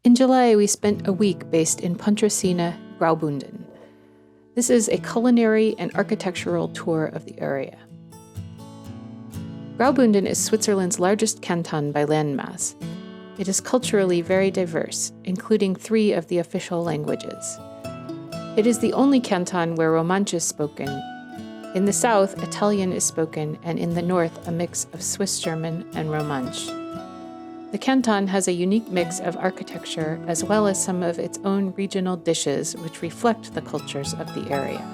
In July, we spent a week based in Pontresina, Graubünden. This is a culinary and architectural tour of the area. Graubünden is Switzerland's largest canton by landmass. It is culturally very diverse, including 3 of the official languages. It is the only canton where Romansh is spoken. In the south, Italian is spoken, and in the north, a mix of Swiss German and Romansh. The canton has a unique mix of architecture as well as some of its own regional dishes which reflect the cultures of the area.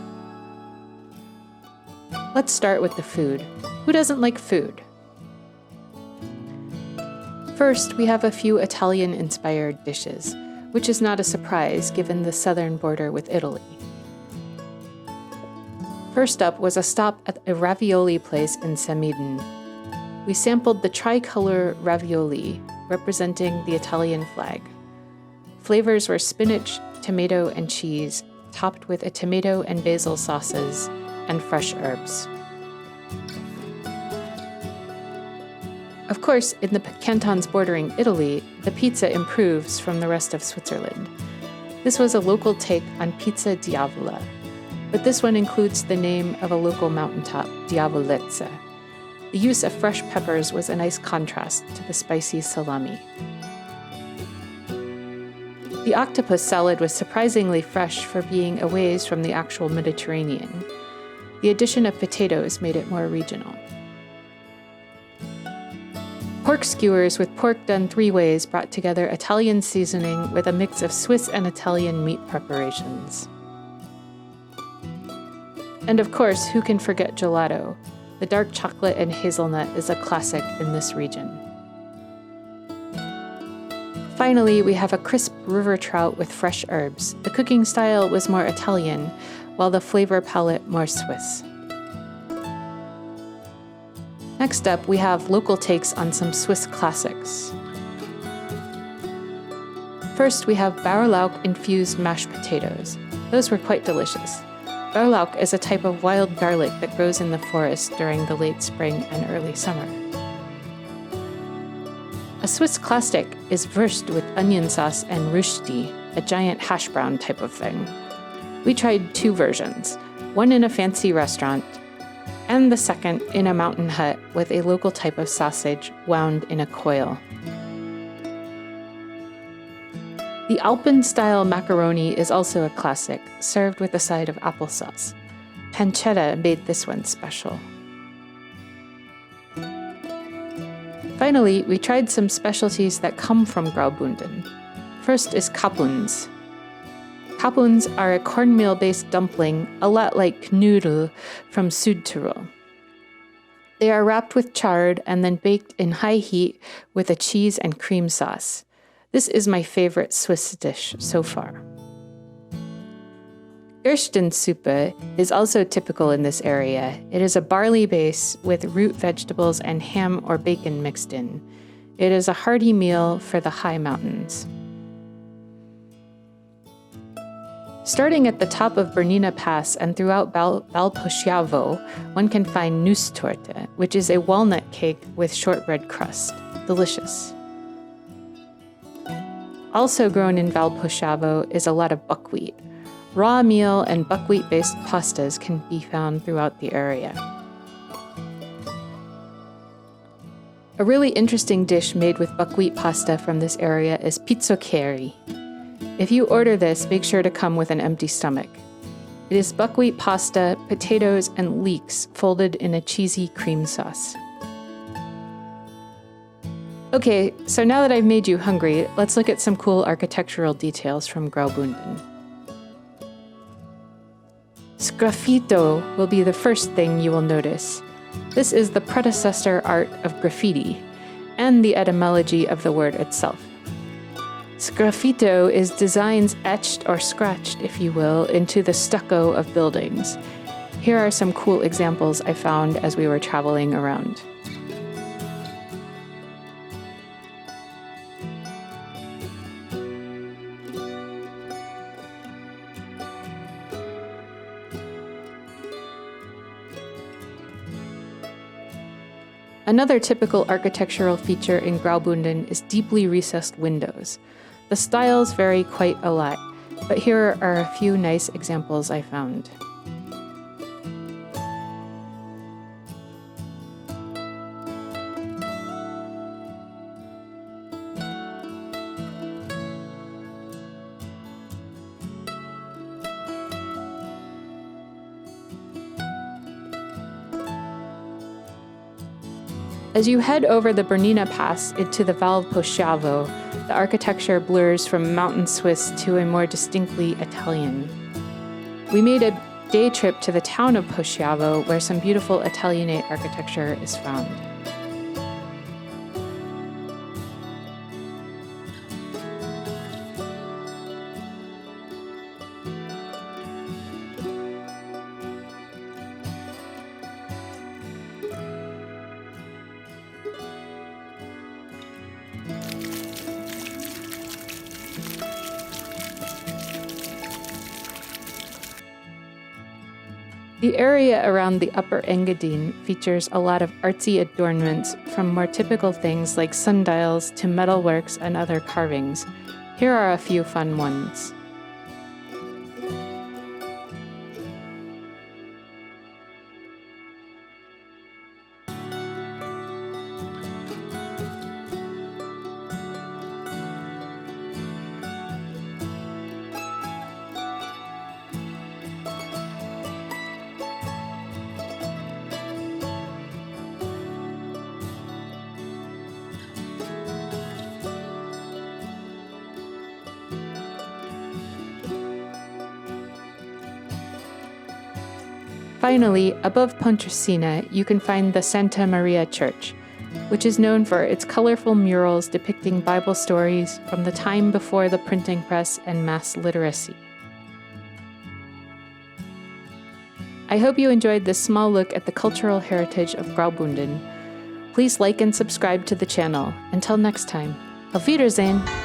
Let's start with the food. Who doesn't like food? First, we have a few Italian-inspired dishes, which is not a surprise given the southern border with Italy. First up was a stop at a ravioli place in Engadin. We sampled the tricolor ravioli, representing the Italian flag. Flavors were spinach, tomato, and cheese, topped with a tomato and basil sauces and fresh herbs. Of course, in the cantons bordering Italy, the pizza improves from the rest of Switzerland. This was a local take on pizza diavola, but this one includes the name of a local mountaintop, Diavolezza. The use of fresh peppers was a nice contrast to the spicy salami. The octopus salad was surprisingly fresh for being a ways from the actual Mediterranean. The addition of potatoes made it more regional. Pork skewers with pork done 3 ways brought together Italian seasoning with a mix of Swiss and Italian meat preparations. And of course, who can forget gelato? The dark chocolate and hazelnut is a classic in this region. Finally, we have a crisp river trout with fresh herbs. The cooking style was more Italian, while the flavor palette more Swiss. Next up, we have local takes on some Swiss classics. First, we have Bärlauch-infused mashed potatoes. Those were quite delicious. Bärlauch is a type of wild garlic that grows in the forest during the late spring and early summer. A Swiss classic is Wurst with onion sauce and Rösti, a giant hash brown type of thing. We tried 2 versions, one in a fancy restaurant, and the second in a mountain hut with a local type of sausage wound in a coil. The Alpen-style macaroni is also a classic, served with a side of applesauce. Pancetta made this one special. Finally, we tried some specialties that come from Graubünden. First is Kapuns. Kapuns are a cornmeal-based dumpling, a lot like Knödel from Südtirol. They are wrapped with chard and then baked in high heat with a cheese and cream sauce. This is my favorite Swiss dish so far. Gerstensuppe is also typical in this area. It is a barley base with root vegetables and ham or bacon mixed in. It is a hearty meal for the high mountains. Starting at the top of Bernina Pass and throughout Valposchiavo, one can find Nusstorte, which is a walnut cake with shortbread crust. Delicious. Also grown in Valposchiavo is a lot of buckwheat. Raw meal and buckwheat-based pastas can be found throughout the area. A really interesting dish made with buckwheat pasta from this area is pizzoccheri. If you order this, make sure to come with an empty stomach. It is buckwheat pasta, potatoes, and leeks folded in a cheesy cream sauce. Okay, so now that I've made you hungry, let's look at some cool architectural details from Graubünden. Sgraffito will be the first thing you will notice. This is the predecessor art of graffiti, and the etymology of the word itself. Sgraffito is designs etched or scratched, if you will, into the stucco of buildings. Here are some cool examples I found as we were traveling around. Another typical architectural feature in Graubünden is deeply recessed windows. The styles vary quite a lot, but here are a few nice examples I found. As you head over the Bernina Pass into the Val Posciavo, the architecture blurs from mountain Swiss to a more distinctly Italian. We made a day trip to the town of Posciavo, where some beautiful Italianate architecture is found. The area around the upper Engadin features a lot of artsy adornments, from more typical things like sundials to metalworks and other carvings. Here are a few fun ones. Finally, above Pontresina, you can find the Santa Maria Church, which is known for its colorful murals depicting Bible stories from the time before the printing press and mass literacy. I hope you enjoyed this small look at the cultural heritage of Graubünden. Please like and subscribe to the channel. Until next time, Auf Wiedersehen!